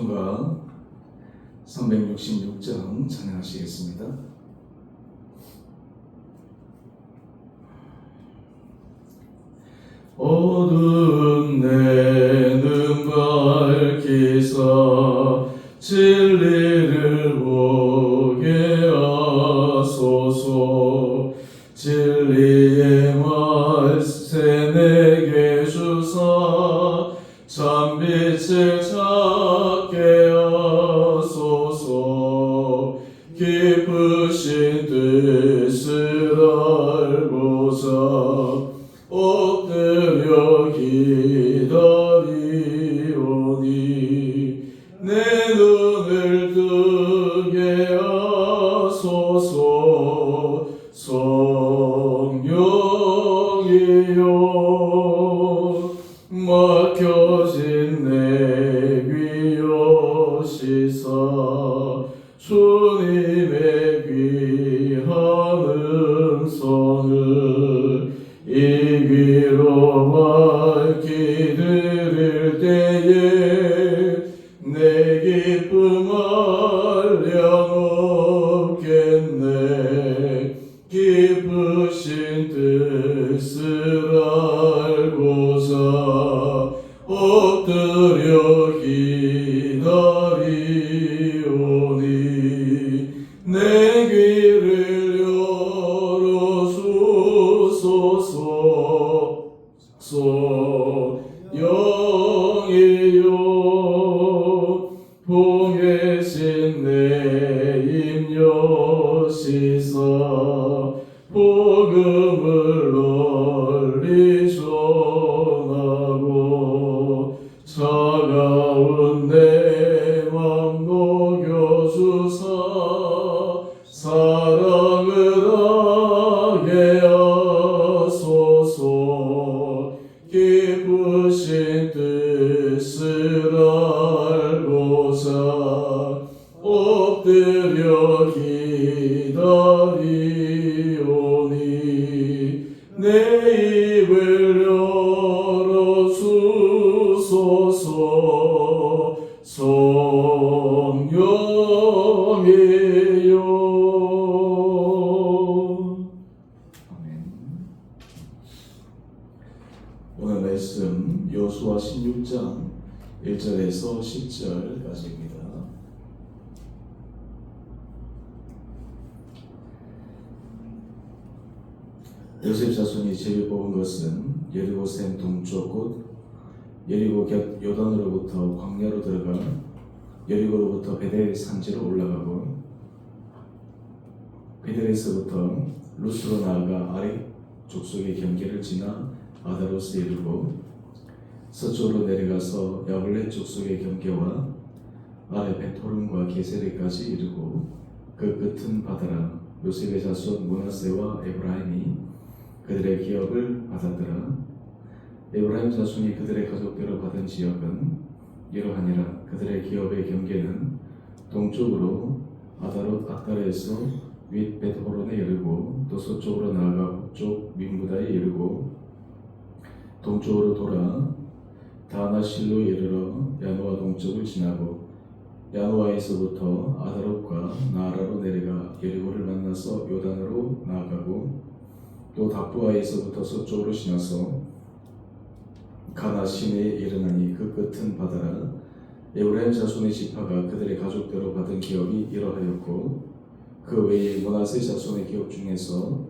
찬송가 366장 찬양하시겠습니다. 어두운 내 눈 밝히사 진리를 보게 하소서. 진리의 말세 내게 주사 참빛을 찾게 하소서. 깊으신 뜻을 알고자 엎드려 기다리오니 내 눈을 뜨게 하소서. 성령이여 막혀진 내 귀 여시사 주님의 귀한 음성을 이 귀로 밝히 들을 때에 내 기쁨 한량 없겠네. 깊으신 뜻을 알고자 엎드려 기다리오니 내 귀를 열어주소서. 성령이여 봉해신 내 입 여시사 복음을 널리 전하고 차가운 내 맘 녹여주사 사랑을 하게 하소서. 깊으신 뜻을 알고자 엎드려 기다리오니 내 입을 열어주소서. 성령이여. 아멘. 오늘 말씀 여호수아 16장 1절에서 10절까지입니다. 요셉 자손이 제비 뽑은 것은 여리고 샘 동쪽 곧 여리고 곁 요단으로부터 광야로 들어가 여리고로부터 베델 산지로 올라가고 베델에서부터 루스로 나아가 아래 족속의 경계를 지나 아다로스에 이르고 서쪽으로 내려가서 야블렛 족속의 경계와 아래 베토름과 게세레까지 이르고 그 끝은 바다라. 요셉의 자손 므낫세와 에브라임이 그들의 기업을 받았더라. 에브라임 자손이 그들의 가족대로 받은 지역은 이러하니라. 그들의 기업의 경계는 동쪽으로 아다롯 악다레에서 윗 벳호론에 이르고 또 서쪽으로 나아가 북쪽 민무다에 이르고 동쪽으로 돌아 다나실로 이르러 야노아 동쪽을 지나고 야노아에서부터 아다롯과 나아라로 내려가 여리고를 만나서 요단으로 나아가고 또 답부아에서부터 서쪽으로 지나서 가나 시내에 이르나니 그 끝은 바다라. 에브라임 자손의 지파가 그들의 가족대로 받은 기업이 이러하였고 그 외에 므낫세 자손의 기업 중에서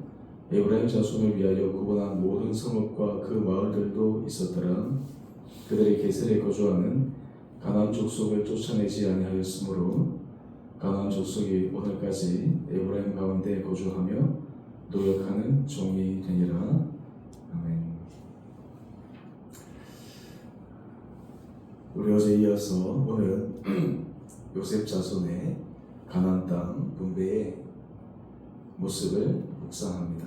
에브라임 자손을 위하여 구분한 모든 성읍과 그 마을들도 있었더라. 그들의 게셀에 거주하는 가나안 족속을 쫓아내지 아니하였으므로 가나안 족속이 오늘까지 에브라임 가운데 거주하며 노역하는 종이 되니라. 아멘. 우리 어제 이어서 오늘은 요셉 자손의 가나안 땅 분배의 모습을 묵상합니다.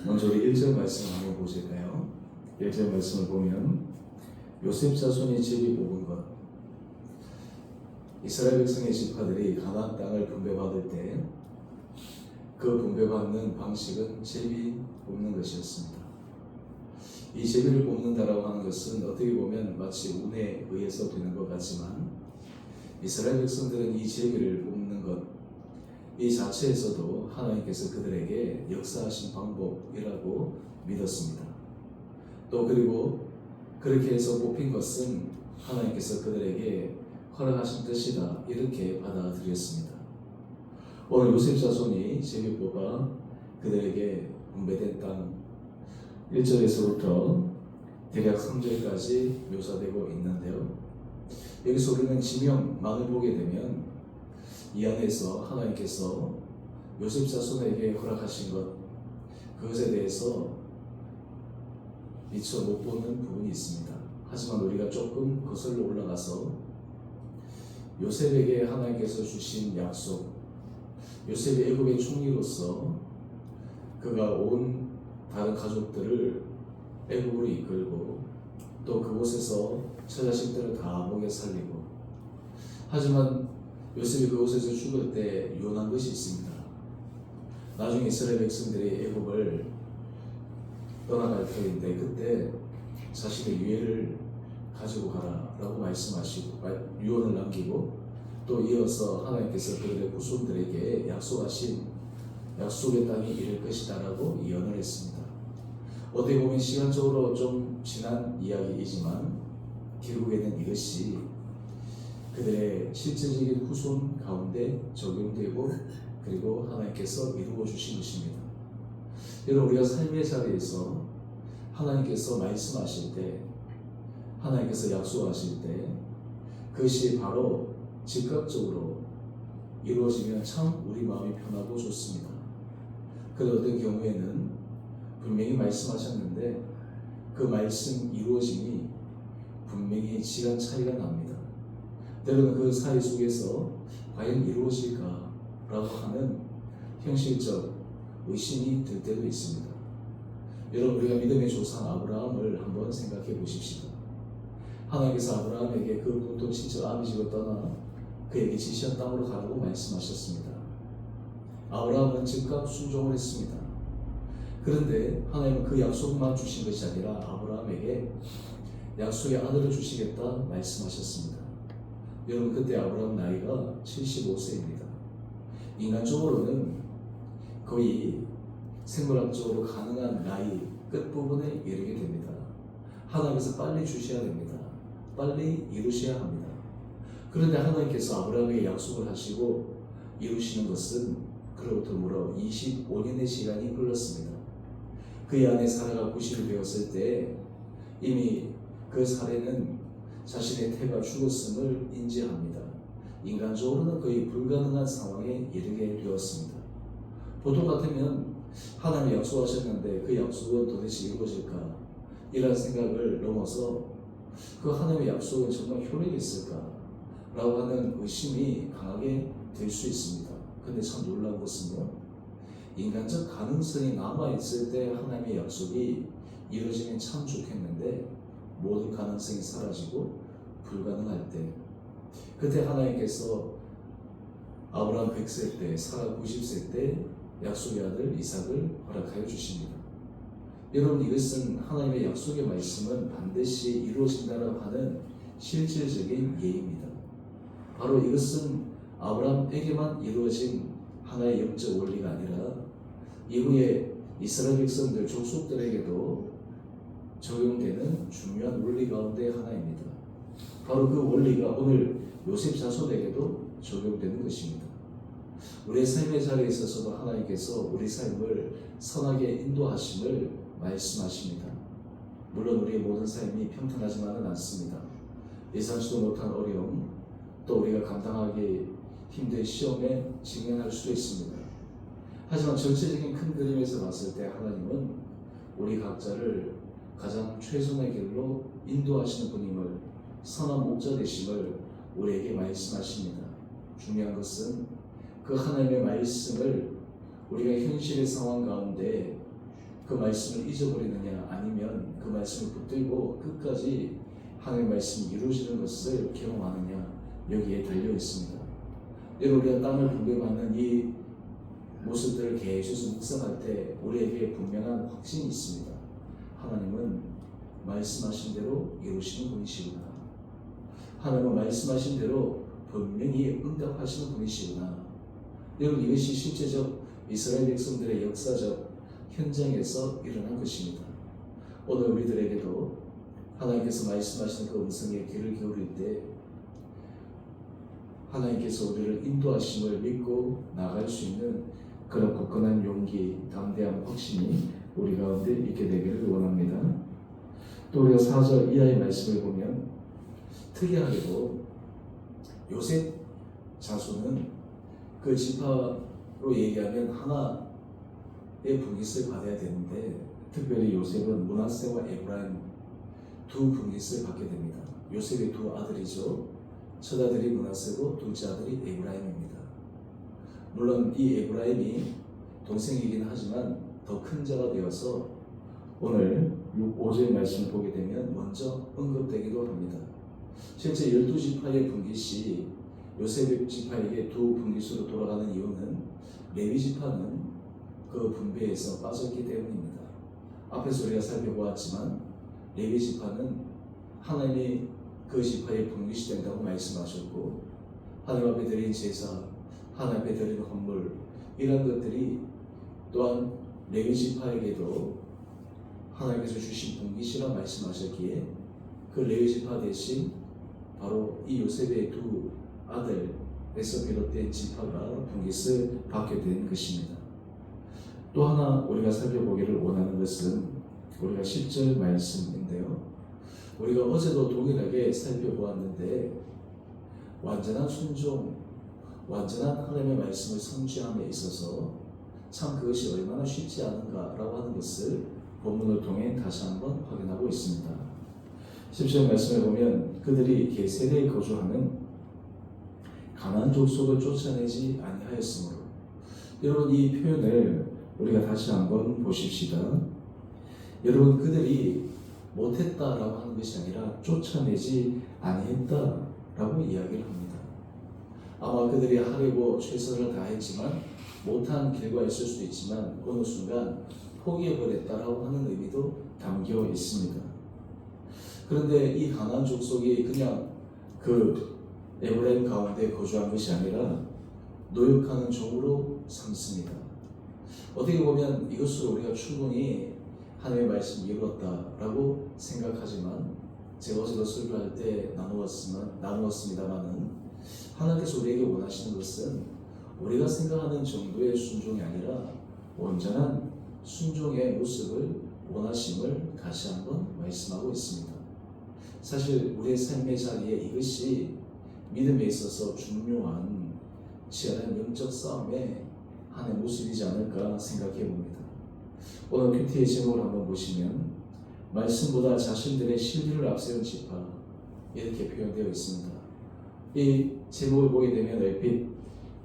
먼저 우리 1절 말씀 한번 보실까요? 1절 말씀을 보면 요셉 자손이 제비 뽑은 것. 이스라엘 백성의 지파들이 가나안 땅을 분배받을 때 그 분배받는 방식은 제비 뽑는 것이었습니다. 이 제비를 뽑는다라고 하는 것은 어떻게 보면 마치 운에 의해서 되는 것 같지만 이스라엘 백성들은 이 제비를 뽑는 것, 이 자체에서도 하나님께서 그들에게 역사하신 방법이라고 믿었습니다. 또 그리고 그렇게 해서 뽑힌 것은 하나님께서 그들에게 허락하신 뜻이다, 이렇게 받아들였습니다. 오늘 요셉 자손이 제비 뽑아 그들에게 분배된 땅 1절에서부터 대략 3절까지 묘사되고 있는데요. 여기서 우리는 지명만을 보게 되면 이 안에서 하나님께서 요셉 자손에게 허락하신 것, 그것에 대해서 미처 못 보는 부분이 있습니다. 하지만 우리가 조금 거슬러 올라가서 요셉에게 하나님께서 주신 약속, 요셉이 애굽의 총리로서 그가 온 다른 가족들을 애굽으로 이끌고 또 그곳에서 처자식들을 다 먹여 살리고, 하지만 요셉이 그곳에서 죽을 때 유언한 것이 있습니다. 나중에 이스라엘 백성들이 애굽을 떠나갈 터인데 그때 자신의 유해를 가지고 가라라고 말씀하시고 유언을 남기고, 또 이어서 하나님께서 그들의 후손들에게 약속하신 약속의 땅이 이를 것이다라고 예언을 했습니다. 어떻게 보면 시간적으로 좀 지난 이야기이지만 결국에는 이것이 그들의 실질적인 후손 가운데 적용되고 그리고 하나님께서 이루어 주신 것입니다. 여러분, 우리가 삶의 자리에서 하나님께서 말씀하실 때, 하나님께서 약속하실 때 그것이 바로 즉각적으로 이루어지면 참 우리 마음이 편하고 좋습니다. 그런데 어떤 경우에는 분명히 말씀하셨는데 그 말씀 이루어짐이 분명히 시간 차이가 납니다. 때로는 그 사이 속에서 과연 이루어질까 라고 하는 현실적 의심이 들 때도 있습니다. 여러분, 우리가 믿음의 조상 아브라함을 한번 생각해 보십시다. 하나님께서 아브라함에게 그 본토 친척 아비집을 떠나 그에게 지시한 땅으로 가라고 말씀하셨습니다. 아브라함은 즉각 순종을 했습니다. 그런데 하나님은 그 약속만 주신 것이 아니라 아브라함에게 약속의 아들을 주시겠다 말씀하셨습니다. 여러분, 그때 아브라함 나이가 75세입니다. 인간적으로는 거의 생물학적으로 가능한 나이 끝부분에 이르게 됩니다. 하나님께서 빨리 주셔야 됩니다. 빨리 이루셔야 합니다. 그런데 하나님께서 아브라함에게 약속을 하시고 이루시는 것은 그로부터 무려 25년의 시간이 흘렀습니다. 그의 아내 사라가 90이 되었을 때 이미 그 사례는 자신의 태가 죽었음을 인지합니다. 인간적으로는 거의 불가능한 상황에 이르게 되었습니다. 보통 같으면 하나님이 약속하셨는데 그 약속은 도대체 이루어질까? 이런 생각을 넘어서 그 하나님의 약속은 정말 효력이 있을까? 라고 하는 의심이 강하게 될 수 있습니다. 근데 참 놀라운 것은요, 인간적 가능성이 남아있을 때 하나님의 약속이 이루어지면 참 좋겠는데 모든 가능성이 사라지고 불가능할 때, 그때 하나님께서 아브라함 100세 때, 사라 90세 때 약속의 아들 이삭을 허락하여 주십니다. 여러분, 이것은 하나님의 약속의 말씀은 반드시 이루어진다고 하는 실질적인 예입니다. 바로 이것은 아브라함에게만 이루어진 하나의 영적 원리가 아니라 이후에 이스라엘 백성들 족속들에게도 적용되는 중요한 원리 가운데 하나입니다. 바로 그 원리가 오늘 요셉 자손에게도 적용되는 것입니다. 우리의 삶의 자리에 있어서도 하나님께서 우리 삶을 선하게 인도하심을 말씀하십니다. 물론 우리의 모든 삶이 평탄하지만은 않습니다. 예상치도 못한 어려움, 또 우리가 감당하기 힘든 시험에 직면할 수도 있습니다. 하지만 전체적인 큰 그림에서 봤을 때 하나님은 우리 각자를 가장 최선의 길로 인도하시는 분임을, 선한 목자 되심을 우리에게 말씀하십니다. 중요한 것은 그 하나님의 말씀을 우리가 현실의 상황 가운데 그 말씀을 잊어버리느냐, 아니면 그 말씀을 붙들고 끝까지 하나님의 말씀이 이루어지는 것을 경험하느냐, 여기에 달려 있습니다. 여러분, 우리가 땅을 분배받는 이 모습들을 계속 묵상할 때 우리에게 분명한 확신이 있습니다. 하나님은 말씀하신 대로 이루시는 분이시구나. 하나님은 말씀하신 대로 분명히 응답하시는 분이시구나. 여러분, 이것이 실제적 이스라엘 백성들의 역사적 현장에서 일어난 것입니다. 오늘 우리들에게도 하나님께서 말씀하시는 그 음성에 귀를 기울일 때 하나님께서 우리를 인도하심을 믿고 나갈 수 있는 그런 굳건한 용기, 담대함, 확신이 우리 가운데 있게 되기를 원합니다. 또 우리가 4절 이하의 말씀을 보면 특이하게도 요셉 자손은 그 지파로 얘기하면 하나의 분깃을 받아야 되는데 특별히 요셉은 므낫세와 에브라임 두 분깃을 받게 됩니다. 요셉의 두 아들이죠. 첫 아들이 므낫세고 둘째 아들이 에브라임입니다. 물론 이 에브라임이 동생이긴 하지만 더 큰 자가 되어서 오늘 5절 말씀을 보게 되면 먼저 언급되기도 합니다. 실제 12지파의 분깃이 요셉 지파에게 두 분깃으로 돌아가는 이유는 레위 지파는 그 분배에서 빠졌기 때문입니다. 앞에서 우리가 살펴보았지만 레위 지파는 하나님이 그 지파의 분깃이 된다고 말씀하셨고 하나님 앞에 드린 제사, 하나님 앞에 드린 헌물 이런 것들이 또한 레위 지파에게도 하나님께서 주신 분깃이라 말씀하셨기에 그 레위 지파 대신 바로 이 요셉의 두 아들에서 비롯된 지파가 분깃을 받게 된 것입니다. 또 하나 우리가 살펴보기를 원하는 것은 우리가 10절 말씀인데요. 우리가 어제도 동일하게 살펴보았는데 완전한 순종, 완전한 하나님의 말씀을 성취함에 있어서 참 그것이 얼마나 쉽지 않은가라고 하는 것을 본문을 통해 다시 한번 확인하고 있습니다. 10절 말씀을 보면 그들이 게세레에 거주하는 가나안 족속을 쫓아내지 아니하였으므로, 여러분 이 표현을 우리가 다시 한번 보십시다. 여러분 그들이 못했다라고 하는 것이 아니라 쫓아내지 아니했다라고 이야기를 합니다. 아마 그들이 하려고 최선을 다했지만 못한 결과가 있을 수도 있지만 어느 순간 포기해버렸다라고 하는 의미도 담겨 있습니다. 그런데 이 가나안 족속이 그냥 그 에브라임 가운데 거주한 것이 아니라 노역하는 종으로 삼습니다. 어떻게 보면 이것으로 우리가 충분히 하나님의 말씀을 이루었다라고 생각하지만 제가 어제도 설교할 때 나누었습니다만은 하나님께서 우리에게 원하시는 것은 우리가 생각하는 정도의 순종이 아니라 온전한 순종의 모습을 원하심을 다시 한번 말씀하고 있습니다. 사실 우리의 삶의 자리에 이것이 믿음에 있어서 중요한 치열한 영적 싸움의 하나의 모습이지 않을까 생각해 봅니다. 오늘 큐티의 제목을 한번 보시면 말씀보다 자신들의 실리를 앞세운 지파 이렇게 표현되어 있습니다. 이 제목을 보게 되면 얼핏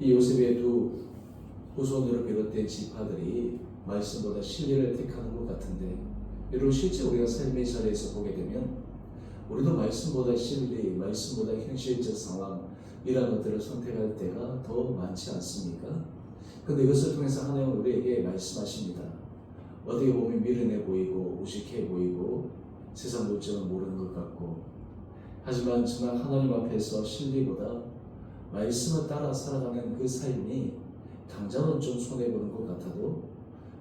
이 요셉의 두 후손으로 비롯된 지파들이 말씀보다 실리를 택하는 것 같은데 여러분 실제 우리가 삶의 자리에서 보게 되면 우리도 말씀보다 실리, 말씀보다 현실적 상황 이런 것들을 선택할 때가 더 많지 않습니까? 그런데 이것을 통해서 하나님은 우리에게 말씀하십니다. 어떻게 보면 미련해 보이고 무식해 보이고 세상 물정을 모르는 것 같고 하지만 정말 하나님 앞에서 실리보다 말씀을 따라 살아가는 그 삶이 당장은 좀 손해보는 것 같아도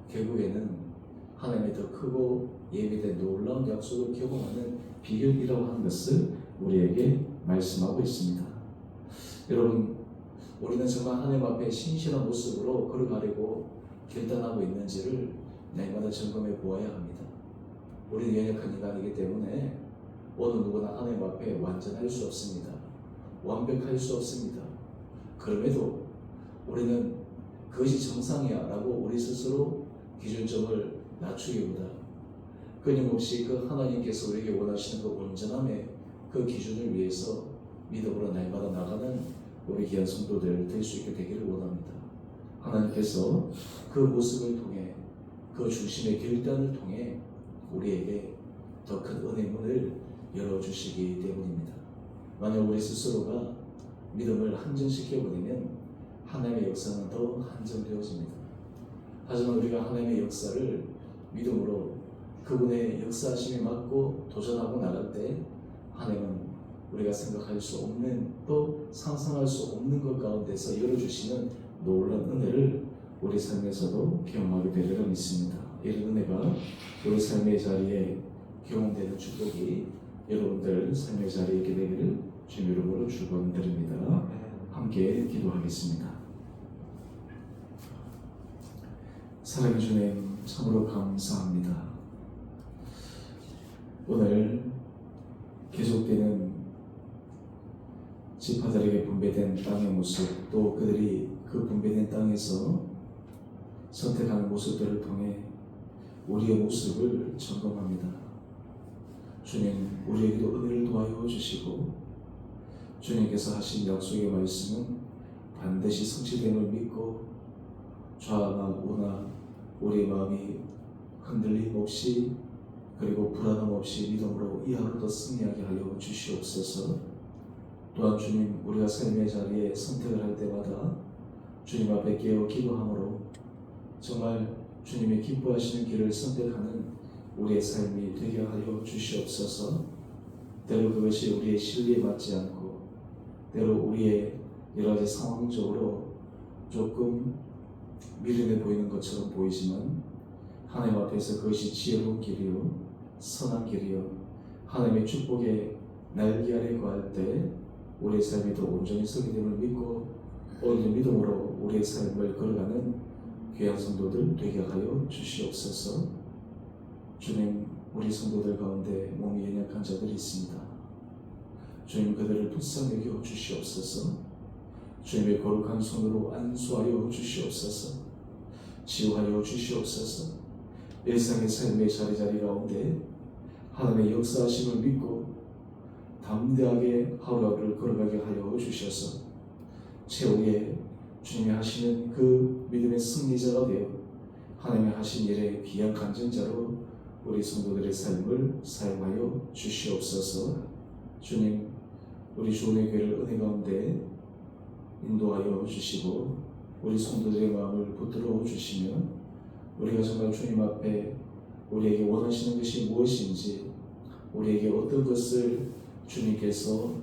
결국에는 하나님의 더 크고 예비된 놀라운 약속을 경험하는 비결이라고 하는 것을 우리에게 말씀하고 있습니다. 여러분 우리는 정말 하나님 앞에 신실한 모습으로 걸어가려고 결단하고 있는지를 날마다 점검해 보아야 합니다. 우리는 연약한 인간이기 때문에 어느 누구나 하나님 앞에 완전할 수 없습니다. 완벽할 수 없습니다. 그럼에도 우리는 그것이 정상이야 라고 우리 스스로 기준점을 낮추기보다 끊임없이 그 하나님께서 우리에게 원하시는 그 온전함의 그 기준을 위해서 믿음으로 날마다 나가는 우리 귀한 성도들 될 수 있게 되기를 원합니다. 하나님께서 그 모습을 통해 그 중심의 결단을 통해 우리에게 더 큰 은혜의 문을 열어주시기 때문입니다. 만약 우리 스스로가 믿음을 한정시켜버리면 하나님의 역사는 더 한정되어집니다. 하지만 우리가 하나님의 역사를 믿음으로 그분의 역사하심에 맞고 도전하고 나갈 때 하나님은 우리가 생각할 수 없는 또 상상할 수 없는 것 가운데서 열어주시는 놀라운 은혜를 우리 삶에서도 경험하게 되리라 믿습니다. 이런 은혜가 우리 삶의 자리에 경험되는 축복이 여러분들 삶의 자리에 있게 되기를 주님 이름으로 축원드립니다. 함께 기도하겠습니다. 사랑해 주님 참으로 감사합니다. 오늘 계속되는 지파들에게 분배된 땅의 모습, 또 그들이 그 분배된 땅에서 선택하는 모습들을 통해 우리의 모습을 점검합니다. 주님, 우리에게도 은혜를 도와여 주시고 주님께서 하신 약속의 말씀은 반드시 성취됨을 믿고 좌나 우나 우리의 마음이 흔들림 없이 그리고 불안함 없이 믿음으로 이 하루도 승리하게 하여 주시옵소서. 또한 주님, 우리가 삶의 자리에 선택을 할 때마다 주님 앞에 깨어 기도함으로 정말 주님이 기뻐하시는 길을 선택하는 우리의 삶이 되게 하여 주시옵소서. 때로 그것이 우리의 진리에 맞지 않고 때로 우리의 여러 가지 상황적으로 조금 미련해 보이는 것처럼 보이지만 하나님 앞에서 그것이 지혜로운 길이요 선한 길이요 하나님의 축복에 날개 아래 거할 때 우리의 삶이 더 온전히 서게 됨을 믿고 오늘 믿음으로 우리의 삶을 걸어가는 귀한 성도들 되게 하여 주시옵소서. 주님, 우리 성도들 가운데 몸이 연약한 자들이 있습니다. 주님, 그들을 불쌍히 여겨 주시옵소서. 주님의 거룩한 손으로 안수하여 주시옵소서. 치유하여 주시옵소서. 일상의 삶의 자리 가운데 하나님의 역사하심을 믿고 담대하게 하루하루를 걸어가게 하여 주셔서 최후에 주님이 하시는 그 믿음의 승리자가 되어 하나님이 하신 일의 귀한 간증자로 우리 성도들의 삶을 사용하여 주시옵소서. 주님, 우리 주님의 교회를 은혜 가운데 인도하여 주시고 우리 성도들의 마음을 붙들어 주시며 우리가 정말 주님 앞에 우리에게 원하시는 것이 무엇인지 우리에게 어떤 것을 주님께서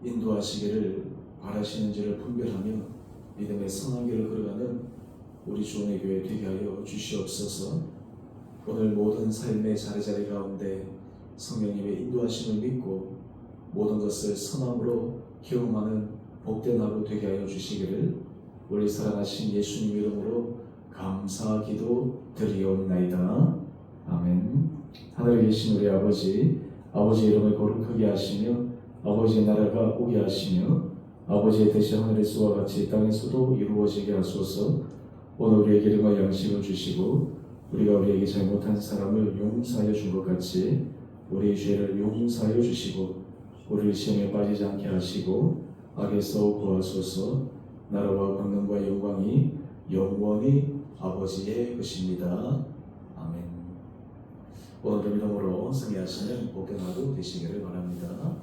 인도하시기를 바라시는지를 분별하며 믿음의 선한 길을 걸어가는 우리 주원의 교회 되게 하여 주시옵소서. 오늘 모든 삶의 자리 가운데 성령님의 인도하심을 믿고 모든 것을 선함으로 경험하는 복된 하루 되게 하여 주시기를 우리 사랑하신 예수님 이름으로 감사기도 드리옵나이다. 아멘. 하늘에 계신 우리 아버지 이름을 거룩하게 하시며 아버지의 나라가 오게 하시며 아버지의 뜻이 하늘에서와 같이 땅에서도 이루어지게 하소서. 오늘 우리에게 일용할 양식을 주시고 우리가 우리에게 잘못한 사람을 용서하여 준 것 같이 우리의 죄를 용서하여 주시고 우리를 시험에 빠지지 않게 하시고 악에서 구하소서. 나라와 권능과 영광이 영원히 아버지의 것입니다. 아멘. 오늘도 이름으로 승리하시는 복된 하루 되시기를 바랍니다.